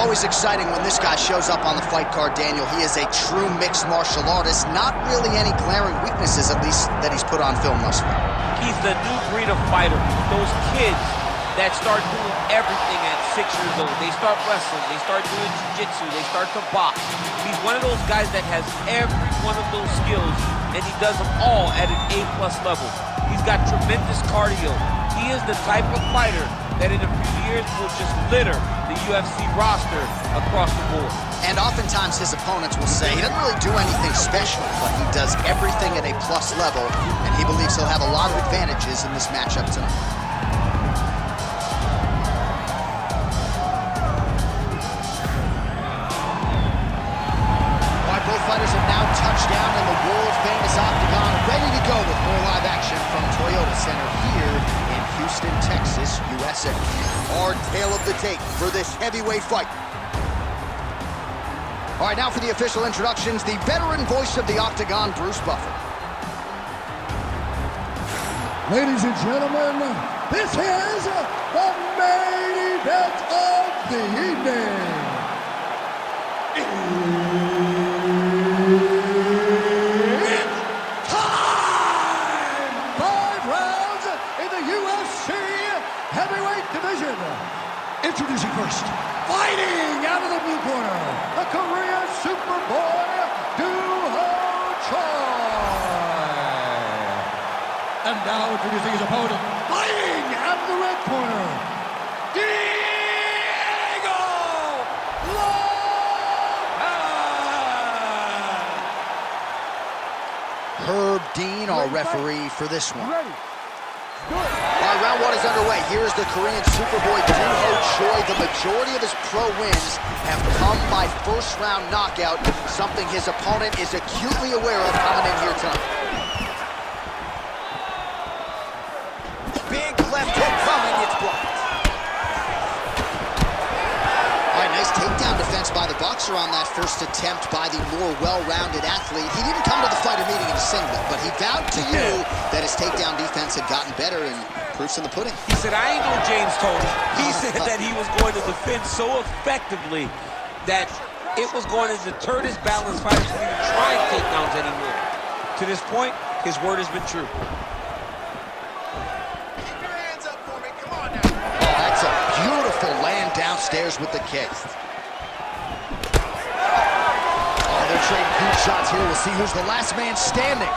always exciting when this guy shows up on the fight card, Daniel. He is a true mixed martial artist. Not really any glaring weaknesses, at least, that he's put on film thus far. He's the new breed of fighter. Those kids that start doing everything at 6 years old. They start wrestling, they start doing jiu-jitsu, they start to box. He's one of those guys that has every one of those skills, and he does them all at an A+ level. He's got tremendous cardio. He is the type of fighter that in a few years will just litter the UFC roster across the board. And oftentimes his opponents will say he doesn't really do anything special, but he does everything at a plus level, and he believes he'll have a lot of advantages in this matchup tonight. Both fighters have now touched down in the world-famous octagon, ready to go with more live action from Toyota Center here in Houston, Texas, USA. Our tale of the tape for this heavyweight fight. All right, now for the official introductions, the veteran voice of the octagon, Bruce Buffer. Ladies and gentlemen, this is the main event of the evening. Introducing first, fighting out of the blue corner, the Korean Superboy, Duho-Choi. And now introducing his opponent, fighting out of the red corner, Diego Lopez. Herb Dean, our referee for this one. All right, round one is underway. Here's the Korean Superboy, Duho-Choi. The majority of his pro wins have come by first-round knockout, something his opponent is acutely aware of coming in here tonight. Big left hook coming, it's blocked. All right, nice takedown defense by the boxer on that first attempt by the more well-rounded athlete. He didn't come to the fighter meeting in singlet, but he vowed to you that his takedown defense had gotten better, and proof's in the pudding. He said, I ain't no James Toney. He said that he was going to defend so effectively that it was going to deter this balanced fighter from even trying takedowns anymore. To this point, his word has been true. Keep your hands up for me. Come on now. Oh, that's a beautiful land downstairs with the kick. Oh, they're trading good shots here. We'll see who's the last man standing.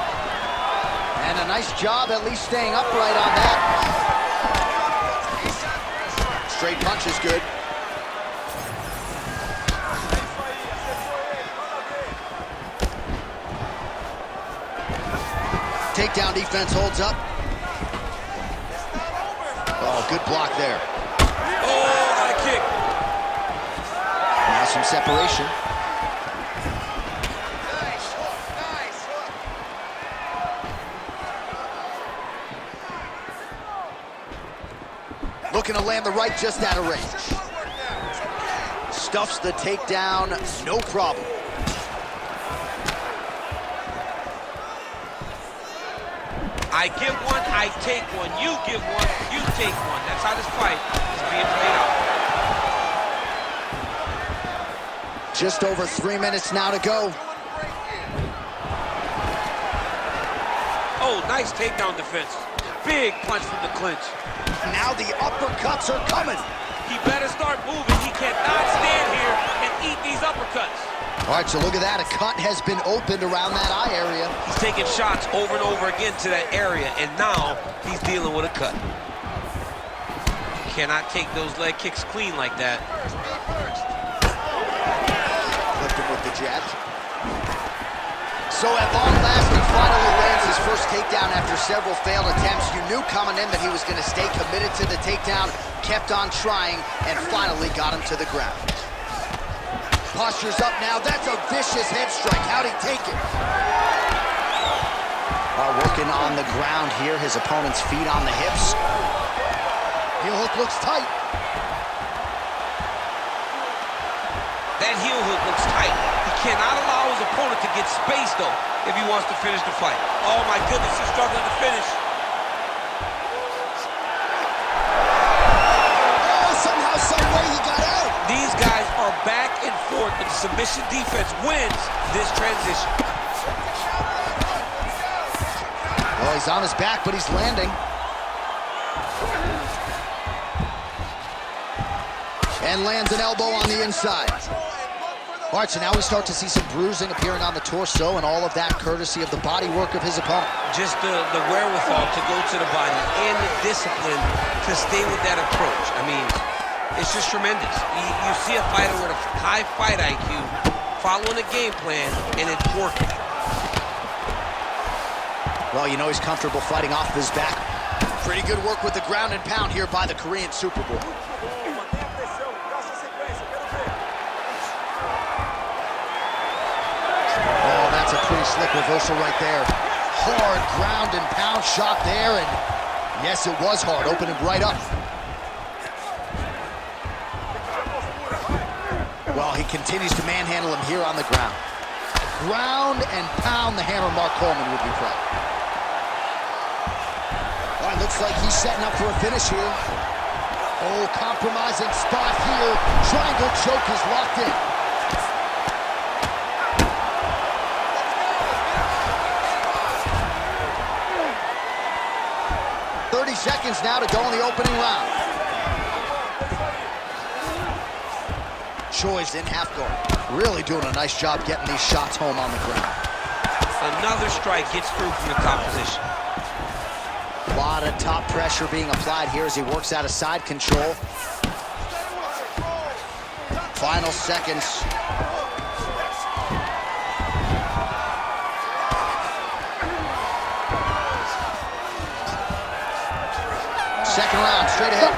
And a nice job at least staying upright on that. Straight punch is good. Takedown defense holds up. Oh, good block there. Oh, what a kick. Now some separation. Looking to land the right just out of range. Stuffs the takedown, no problem. I give one, I take one. You give one, you take one. That's how this fight is being played out. Just over 3 minutes now to go. Oh, nice takedown defense. Big punch from the clinch. Now the uppercuts are coming. He better start moving. He cannot stand here and eat these uppercuts. All right, so look at that. A cut has been opened around that eye area. He's taking shots over and over again to that area, and now he's dealing with a cut. Cannot take those leg kicks clean like that. Flipped him with the jab. So at long last, he finally lands his first takedown after several failed attempts. You knew coming in that he was going to stay committed to the takedown, kept on trying, and finally got him to the ground. Posture's up now. That's a vicious head strike. How'd he take it? Working on the ground here. His opponent's feet on the hips. Heel hook looks tight. That heel hook looks tight. He cannot allow his opponent to get space, though, if he wants to finish the fight. Oh, my goodness, he's struggling to finish. Oh, somehow, some way he got out. These guys are are back and forth, and submission defense wins this transition. Well, he's on his back, but he's landing. And lands an elbow on the inside. All right, so now we start to see some bruising appearing on the torso, and all of that courtesy of the body work of his opponent. Just the wherewithal to go to the body and the discipline to stay with that approach. I mean, it's just tremendous. You see a fighter with a high fight IQ following a game plan, and it's working. Well, you know he's comfortable fighting off of his back. Pretty good work with the ground and pound here by the Korean Superboy. Oh, that's a pretty slick reversal right there. Hard ground and pound shot there, and yes, it was hard, opening right up. Well, he continues to manhandle him here on the ground. Ground and pound, the hammer Mark Coleman would be proud. All right, looks like he's setting up for a finish here. Oh, compromising spot here. Triangle choke is locked in. Seconds now to go in the opening round. Choi's in half guard. Really doing a nice job getting these shots home on the ground. Another strike gets through from the top position. A lot of top pressure being applied here as he works out of side control. Final seconds. Second round, straight ahead.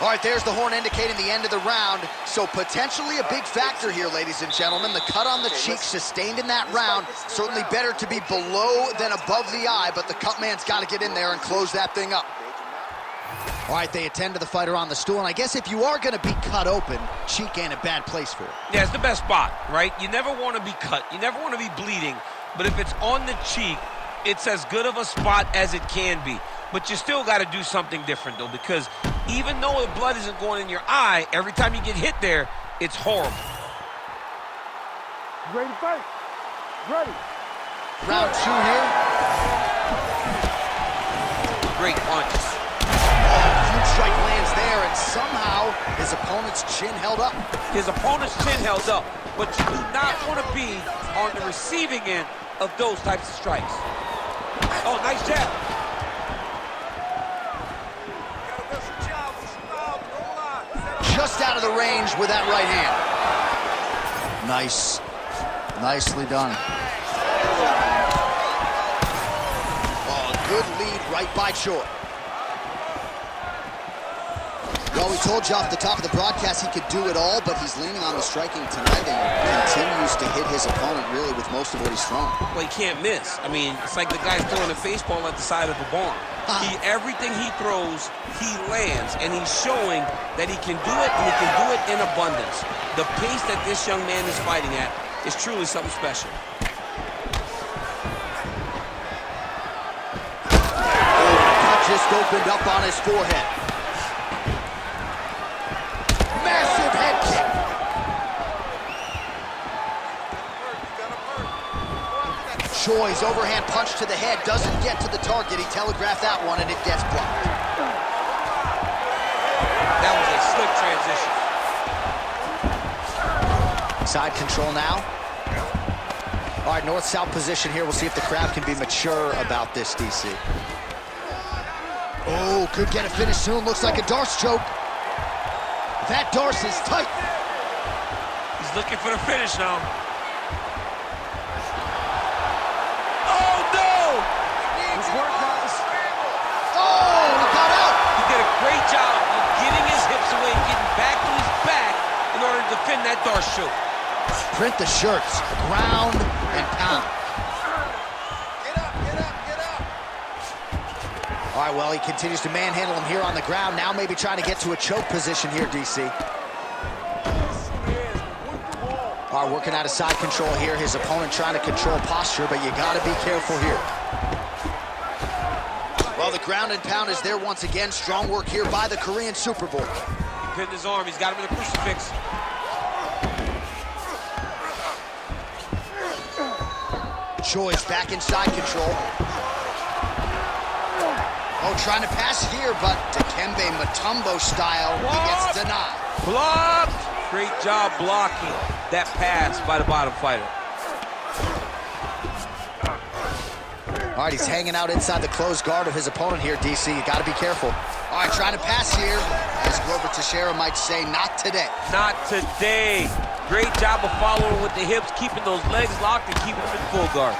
All right, there's the horn indicating the end of the round. So potentially a big factor here, ladies and gentlemen. The cut on the cheek sustained in that round. Certainly better to be below than above the eye, but the cut man's got to get in there and close that thing up. All right, they attend to the fighter on the stool, and I guess if you are going to be cut open, cheek ain't a bad place for it. Yeah, it's the best spot, right? You never want to be cut. You never want to be bleeding. But if it's on the cheek, it's as good of a spot as it can be. But you still got to do something different, though, because even though the blood isn't going in your eye, every time you get hit there, it's horrible. Ready to fight? Ready. Round two here. Great punch. Huge strike lands there, and somehow his opponent's chin held up. His opponent's chin held up, but you do not want to be on the receiving end of those types of strikes. Oh, nice jab. Just out of the range with that right hand. Nice. Nicely done. Oh, good lead right by Choi. Well, we told you off the top of the broadcast he could do it all, but he's leaning on the striking tonight and continues to hit his opponent really with most of what he's thrown. Well, he can't miss. I mean, it's like the guy's throwing a baseball at the side of a barn. Everything he throws, he lands, and he's showing that he can do it, and he can do it in abundance. The pace that this young man is fighting at is truly something special. Oh, the cut just opened up on his forehead. Massive head kick. Choi's overhand punch to the head doesn't get to the target. He telegraphed that one, and it gets blocked. That was a slick transition. Side control now. All right, north-south position here. We'll see if the crowd can be mature about this, DC. Oh, could get a finish soon. Looks like a Darce choke. That Darce is tight. He's looking for the finish now. Oh, no! Good work, guys. Oh, he got out. He did a great job of getting his hips away, getting back to his back in order to defend that Darce choke. Print the shirts, ground and pound. Get up, get up, get up. All right, well, he continues to manhandle him here on the ground. Now maybe trying to get to a choke position here, DC. All right, working out of side control here. His opponent trying to control posture, but you got to be careful here. Well, the ground and pound is there once again. Strong work here by the Korean Superboy. pinned his arm. He's got him in a crucifix. Choi's back in side control. Oh, trying to pass here, but Dikembe Mutombo style, he gets denied. Blocked! Great job blocking that pass by the bottom fighter. All right, he's hanging out inside the closed guard of his opponent here, DC. You got to be careful. All right, trying to pass here. As Glover Teixeira might say, not today. Not today. Great job of following with the hips, keeping those legs locked and keeping them in full guard.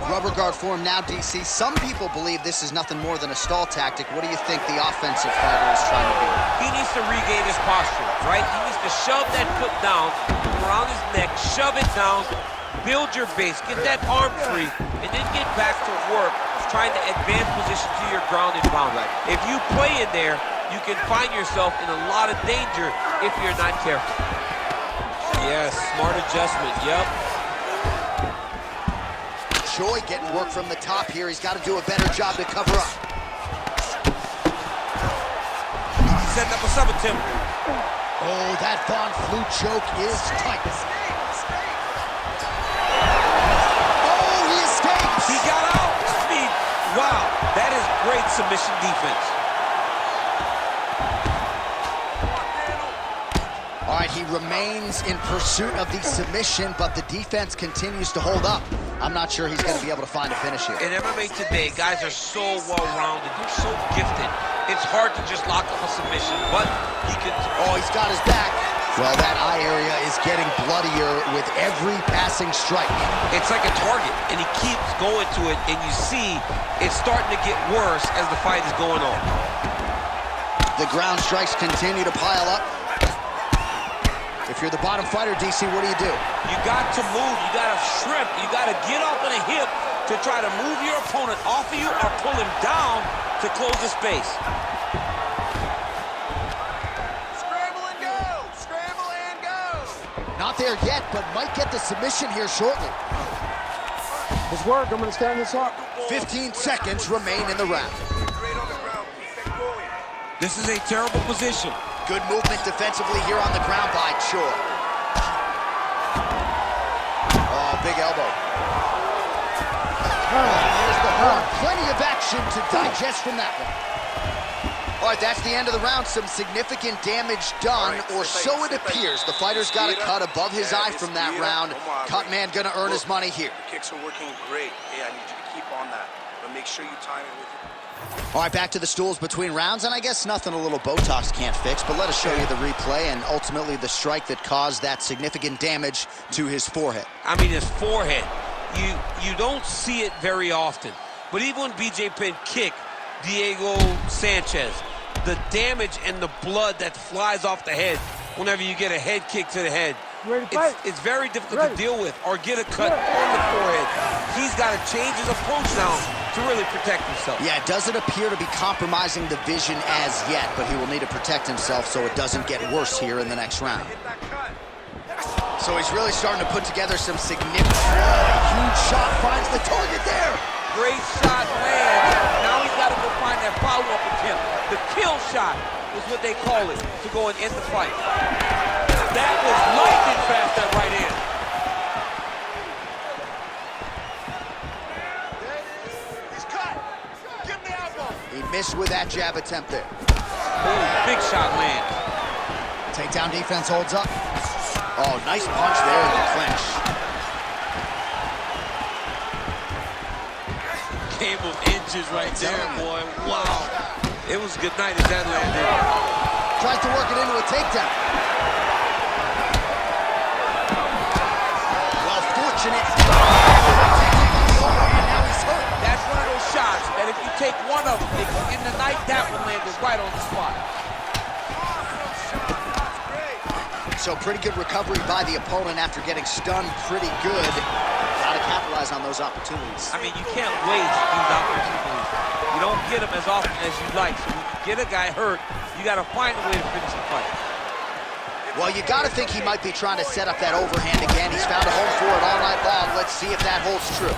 Rubber guard for him now, DC. Some people believe this is nothing more than a stall tactic. What do you think the offensive fighter is trying to do? He needs to regain his posture, right? He needs to shove that foot down around his neck, shove it down, build your base, get that arm free, and then get back to work trying to advance position to your ground and pound. If you play in there, you can find yourself in a lot of danger if you're not careful. Yes, smart adjustment, yep. Choi getting work from the top here. He's got to do a better job to cover up. Setting up a sub attempt. Oh, that Von Flue choke is tight. Oh, he escapes! He got out. Speed. Wow, that is great submission defense. All right, he remains in pursuit of the submission, but the defense continues to hold up. I'm not sure he's going to be able to find a finish here. In MMA today, guys are so well-rounded. They're so gifted. It's hard to just lock up a submission, but he can... Oh, he's got his back. Well, that eye area is getting bloodier with every passing strike. It's like a target, and he keeps going to it, and you see it's starting to get worse as the fight is going on. The ground strikes continue to pile up. If you're the bottom fighter, DC, what do? You got to move. You got to shrimp. You got to get off on a hip to try to move your opponent off of you or pull him down to close the space. Scramble and go! Scramble and go! Not there yet, but might get the submission here shortly. It's work. I'm going to stand this up. 15 seconds remain in the round. Great on the ground. Keep it going. This is a terrible position. Good movement defensively here on the ground by Choi. Oh, big elbow. There's the horn. Plenty of action to digest from that one. All right, that's the end of the round. Some significant damage done, or so it appears. The fighter's got a cut above his eye from that round. Cut man gonna earn his money here. The kicks are working great. Hey, I need you to keep on that. But make sure you time it with it. All right, back to the stools between rounds, and I guess nothing a little Botox can't fix, but let us show you the replay and ultimately the strike that caused that significant damage to his forehead. I mean, his forehead. You don't see it very often. But even when BJ Penn kicked Diego Sanchez, the damage and the blood that flies off the head whenever you get a head kick to the head, it's very difficult to deal with or get a cut on the forehead. He's got to change his approach now to really protect himself. Yeah, it doesn't appear to be compromising the vision as yet, but he will need to protect himself so it doesn't get worse here in the next round. So he's really starting to put together some significant... A huge shot finds the target there. Great shot lands. Now he's got to go find that follow-up attempt. The kill shot is what they call it, to go and end the fight. That was lightning fast, that right hand. He's cut. Give him the elbow. He missed with that jab attempt there. Ooh, big shot lands. Takedown defense holds up. Oh, nice punch there in the clinch. Game of inches right there, boy. Wow. It was a good night as that landed. Tries to work it into a takedown. Well, fortunate. And now he's hurt. That's one of those shots that if you take one of them, in the night, that one landed right on the spot. So pretty good recovery by the opponent after getting stunned pretty good. Got to capitalize on those opportunities. I mean, you can't waste these opportunities. You don't get them as often as you like. So when you get a guy hurt, you got to find a way to finish the fight. Well, you got to think he might be trying to set up that overhand again. He's found a home for it all night long. Let's see if that holds true.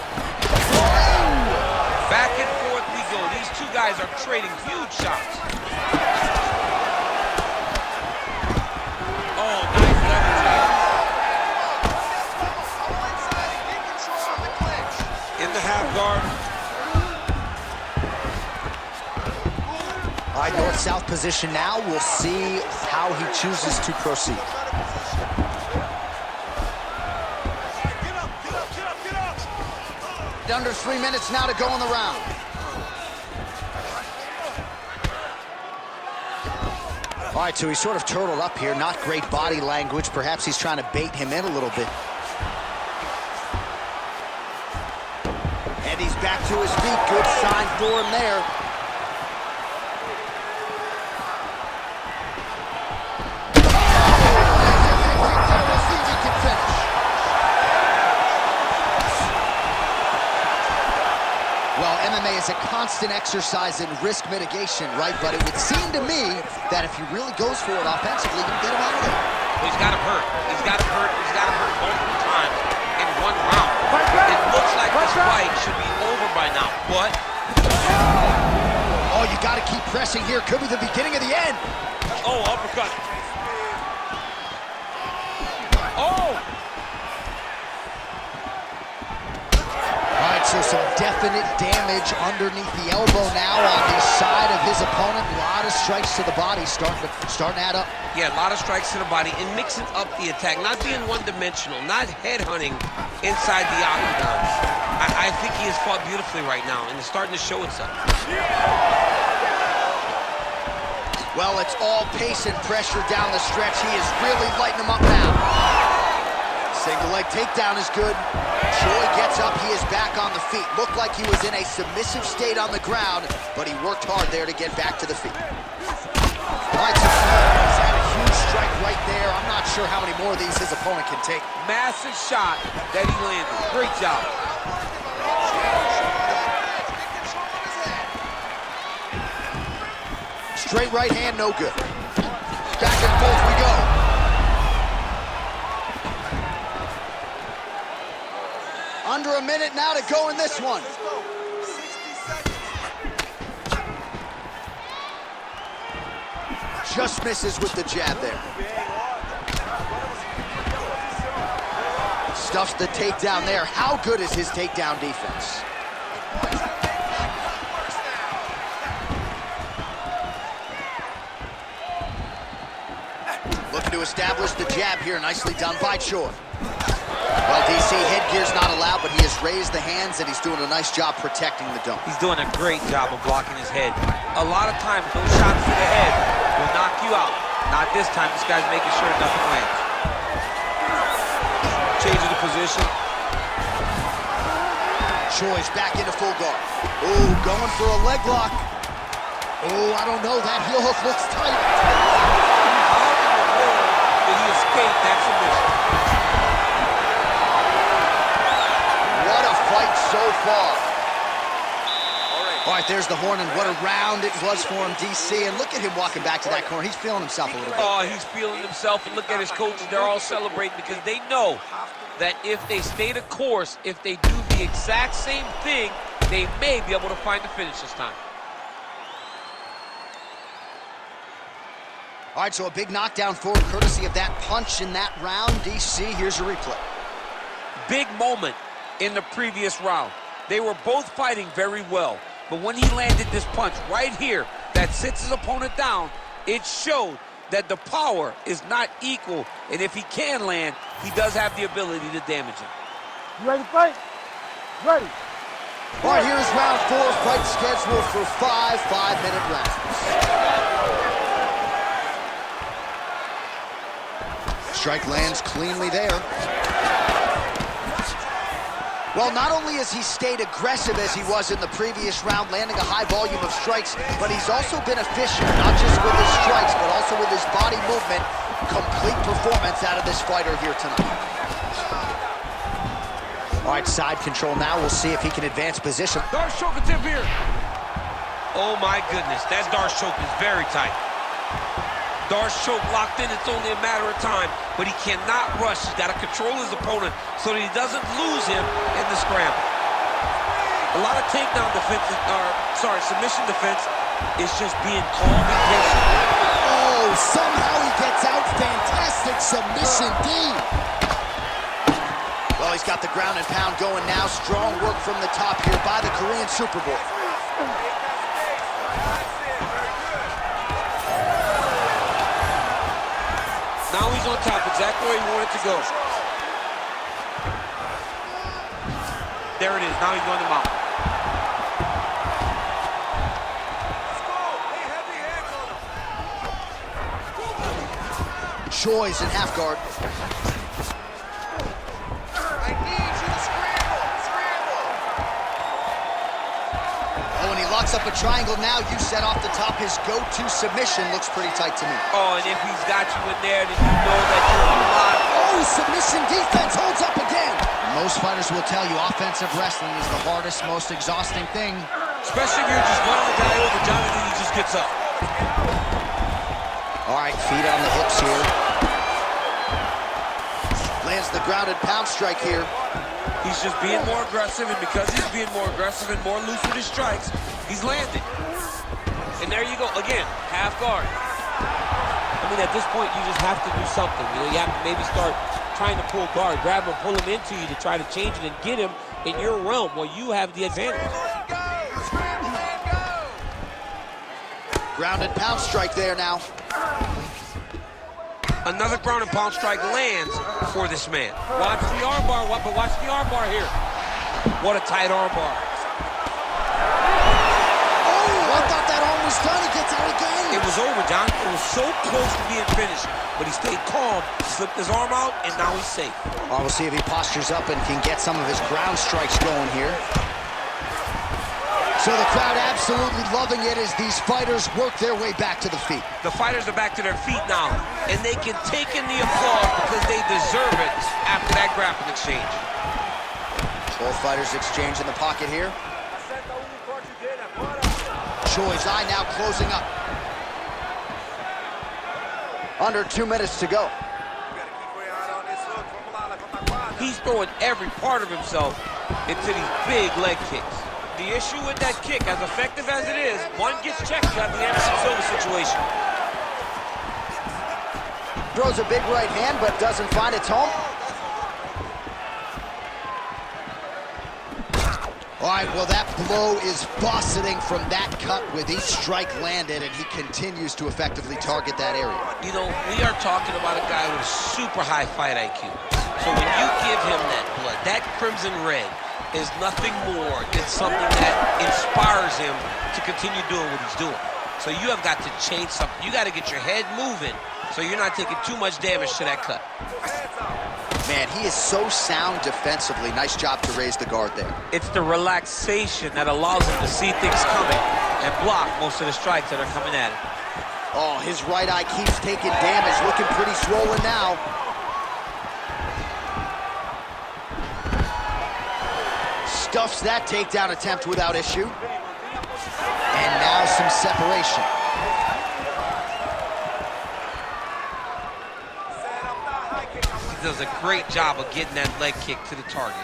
Back and forth we go. These two guys are trading huge shots. guard. All right, north-south position now. We'll see how he chooses to proceed. Under 3 minutes now to go in the round. All right, so he's sort of turtled up here. Not great body language. Perhaps he's trying to bait him in a little bit. And he's back to his feet. Good sign for him there. Well, MMA is a constant exercise in risk mitigation, right? But it would seem to me that if he really goes for it offensively, you can get him out of there. Well, he's got him hurt. He's got him hurt. He's got him hurt multiple times in one round. It looks like this fight should be over by now, but... Oh, you got to keep pressing here. Could be the beginning of the end. Oh, uppercut. Oh! All right, so some definite damage underneath the elbow now on the side of his opponent. A lot of strikes to the body starting to add up. Yeah, a lot of strikes to the body and mixing up the attack, not being one-dimensional, not headhunting inside the octagon. I think he has fought beautifully right now, and it's starting to show itself. Well, it's all pace and pressure down the stretch. He is really lighting them up now. Single leg takedown is good. Choi gets up, he is back on the feet. Looked like he was in a submissive state on the ground, but he worked hard there to get back to the feet. All right, so he's had a huge strike right there. I'm not sure how many more of these his opponent can take. Massive shot that he landed. Great job. Straight right hand, no good. Back and forth we go. Under a minute now to go in this one. Just misses with the jab there. Stuffs the takedown there. How good is his takedown defense? Looking to establish the jab here. Nicely done by Choi. Well, DC, headgear's not allowed, but he has raised the hands, and he's doing a nice job protecting the dome. He's doing a great job of blocking his head. A lot of times, those shots to the head will knock you out. Not this time. This guy's making sure nothing lands. Changing the position. Choi's back into full guard. Oh, going for a leg lock. Oh, I don't know. That heel hook looks tight. How in the world did he escape that submission? What a fight so far. All right, there's the horn, and what a round it was for him, DC. And look at him walking back to that corner. He's feeling himself a little bit. Oh, he's feeling himself. And look at his coaches. They're all celebrating because they know that if they stay the course, if they do the exact same thing, they may be able to find the finish this time. All right, so a big knockdown for him, courtesy of that punch in that round. DC, here's a replay. Big moment in the previous round. They were both fighting very well, but when he landed this punch right here that sits his opponent down, it showed that the power is not equal, and if he can land, he does have the ability to damage him. You ready to fight? Ready. All right, here's round 4, fight scheduled for 5 5-minute rounds. Strike lands cleanly there. Well, not only has he stayed aggressive as he was in the previous round, landing a high volume of strikes, but he's also been efficient, not just with his strikes, but also with his body movement. Complete performance out of this fighter here tonight. All right, side control now. We'll see if he can advance position. Darce choke attempt here. Oh my goodness, that Darce choke is very tight. Darce choke locked in, it's only a matter of time, but he cannot rush. He's got to control his opponent so that he doesn't lose him in the scramble. A lot of takedown defense, submission defense is just being calm and patient. Oh, somehow he gets out. Fantastic submission, D. Well, he's Choi's got the ground and pound going now. Strong work from the top here by the Korean Superboy. Now he's on top, exactly where he wanted to go. There it is, now he's on the mount. Choi's in half guard. I need you to scramble. Oh, and he locks up a triangle now. You set off the top. His go-to submission looks pretty tight to me. Oh, and if he's got you in there, then you know that you're on the line. Oh, submission defense holds up again. Most fighters will tell you offensive wrestling is the hardest, most exhausting thing. Especially if you're just running the guy over, Jonathan, he just gets up. All right, feet on the hips here. Lands the grounded pound strike here. He's just being more aggressive, and because he's being more aggressive and more loose with his strikes, he's landing. And there you go, again, half guard. I mean, at this point, you just have to do something. You know, you have to maybe start trying to pull guard, grab him, pull him into you to try to change it and get him in your realm where you have the advantage. Grounded pound strike there now. Another ground and pound strike lands for this man. Watch the armbar, but watch the armbar here. What a tight armbar. Oh, I thought that arm was done. He gets out again. It was over, John. It was so close to being finished, but he stayed calm, slipped his arm out, and now he's safe. Well, we'll see if he postures up and can get some of his ground strikes going here. So the crowd absolutely loving it as these fighters work their way back to the feet. The fighters are back to their feet now, and they can take in the applause because they deserve it after that grappling exchange. Both fighters exchange in the pocket here. Choi's eye now closing up. Under 2 minutes to go. He's throwing every part of himself into these big leg kicks. The issue with that kick, as effective as it is, one gets checked, you got the Anderson Silva situation. Throws a big right hand, but doesn't find its home. All right, well, that blow is bussing from that cut with each strike landed, and he continues to effectively target that area. You know, we are talking about a guy with a super high fight IQ. So when you give him that blood, that crimson red, is nothing more. It's something that inspires him to continue doing what he's doing. So you have got to change something. You got to get your head moving so you're not taking too much damage to that cut. Man, he is so sound defensively. Nice job to raise the guard there. It's the relaxation that allows him to see things coming and block most of the strikes that are coming at him. Oh, his right eye keeps taking damage. Looking pretty swollen now. Stuffs that takedown attempt without issue. And now some separation. He does a great job of getting that leg kick to the target.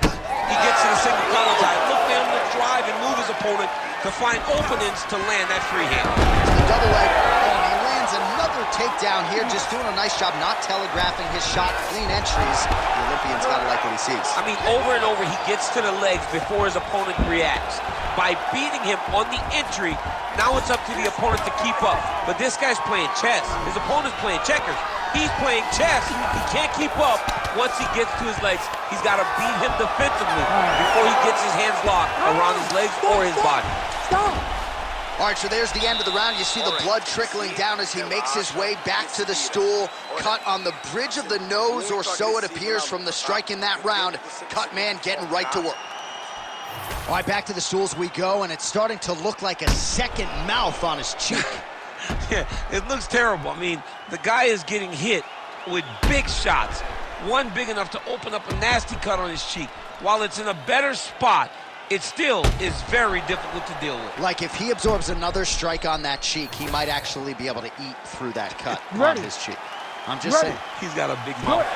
He gets to the single collar tie. Look for him to drive and move his opponent to find openings to land that free hand. The double leg. Oh, and he lands another takedown here, just doing a nice job not telegraphing his shot. Clean entries. The Olympian's gotta like what he sees. I mean, over and over, he gets to the legs before his opponent reacts. By beating him on the entry, now it's up to the opponent to keep up. But this guy's playing chess. His opponent's playing checkers. He's playing chess. He can't keep up. Once he gets to his legs, he's got to beat him defensively before he gets his hands locked around his legs or his body. All right, so there's the end of the round. You see the blood trickling down as he makes his way back to the stool. Cut on the bridge of the nose, or so it appears from the strike in that round. Cut man getting right to work. All right, back to the stools we go, and it's starting to look like a second mouth on his cheek. Yeah, it looks terrible. I mean, the guy is getting hit with big shots. One big enough to open up a nasty cut on his cheek. While it's in a better spot, it still is very difficult to deal with. Like if he absorbs another strike on that cheek, he might actually be able to eat through that cut on his cheek. I'm just saying. He's got a big mouth.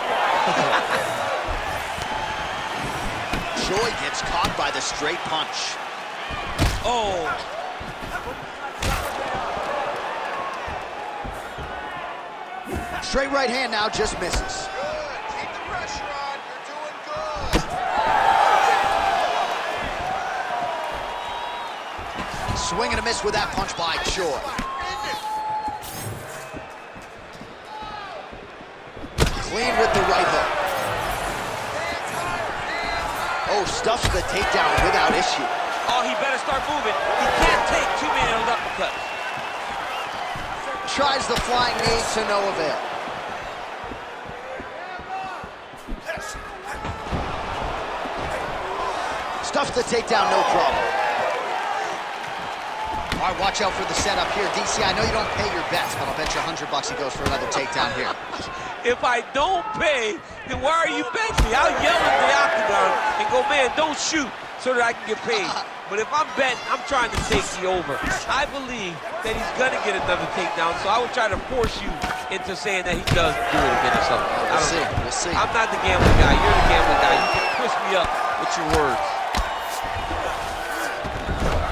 Choi gets caught by the straight punch. Oh. Straight right hand now just misses. Swing and a miss with that punch by Choi. Clean with the right hook. Oh, stuffs the takedown without issue. Oh, he better start moving. He can't take too many of those uppercuts. Tries the flying knee to no avail. Stuffs the takedown, no problem. All right, watch out for the setup here. DC, I know you don't pay your bets, but I'll bet you $100 he goes for another takedown here. If I don't pay, then why are you betting me? I'll yell at the octagon and go, man, don't shoot, so that I can get paid. But if I'm betting, I'm trying to take the over. I believe that he's gonna get another takedown, so I would try to force you into saying that he does do it again or something. We'll see. I'm not the gambling guy. You're the gambling guy. You can twist me up with your words.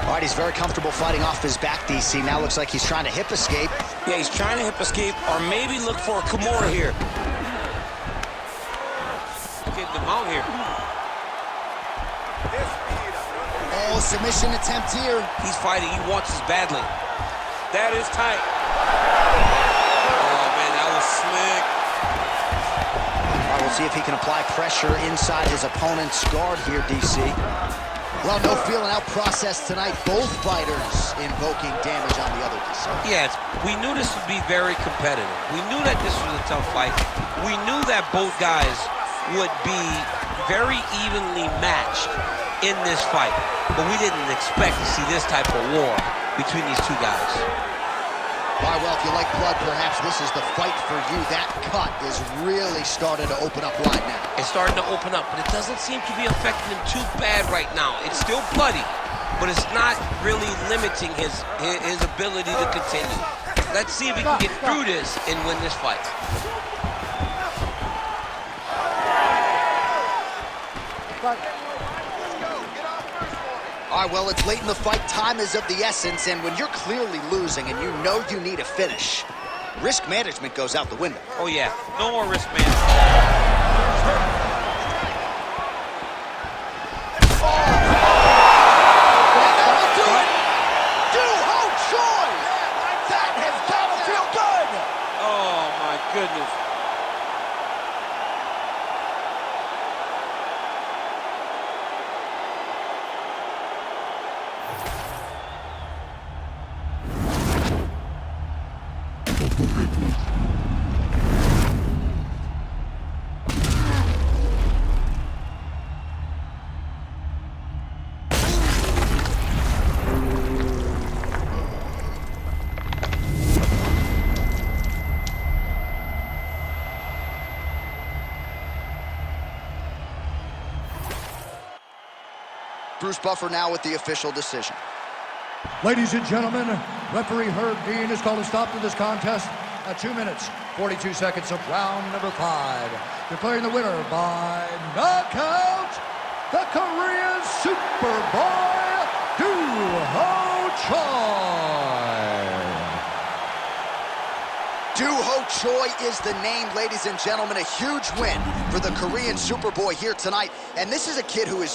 All right, he's very comfortable fighting off his back, DC. Now looks like he's trying to hip escape. Yeah, he's trying to hip escape or maybe look for a Kimura here. Get the mount here. Oh, submission attempt here. He's fighting. He wants this badly. That is tight. Oh, man, that was slick. All right, we'll see if he can apply pressure inside his opponent's guard here, DC. Well, no feeling out process tonight. Both fighters invoking damage on the other, DC. Yes, we knew this would be very competitive. We knew that this was a tough fight. We knew that both guys would be very evenly matched in this fight. But we didn't expect to see this type of war between these two guys. All right, well, if you like blood, perhaps this is the fight for you. That cut is really starting to open up wide now. It's starting to open up, but it doesn't seem to be affecting him too bad right now. It's still bloody, but it's not really limiting his ability to continue. Let's see if he can get through this and win this fight. All right, well, it's late in the fight. Time is of the essence, and when you're clearly losing and you know you need a finish, risk management goes out the window. Oh, yeah. No more risk management. Goodness. Bruce Buffer now with the official decision. Ladies and gentlemen, referee Herb Dean has called a stop to this contest at 2 minutes, 42 seconds of round number 5. Declaring the winner by knockout, the Korean Superboy, Doo-Ho Choi is the name, ladies and gentlemen. A huge win for the Korean Superboy here tonight. And this is a kid who is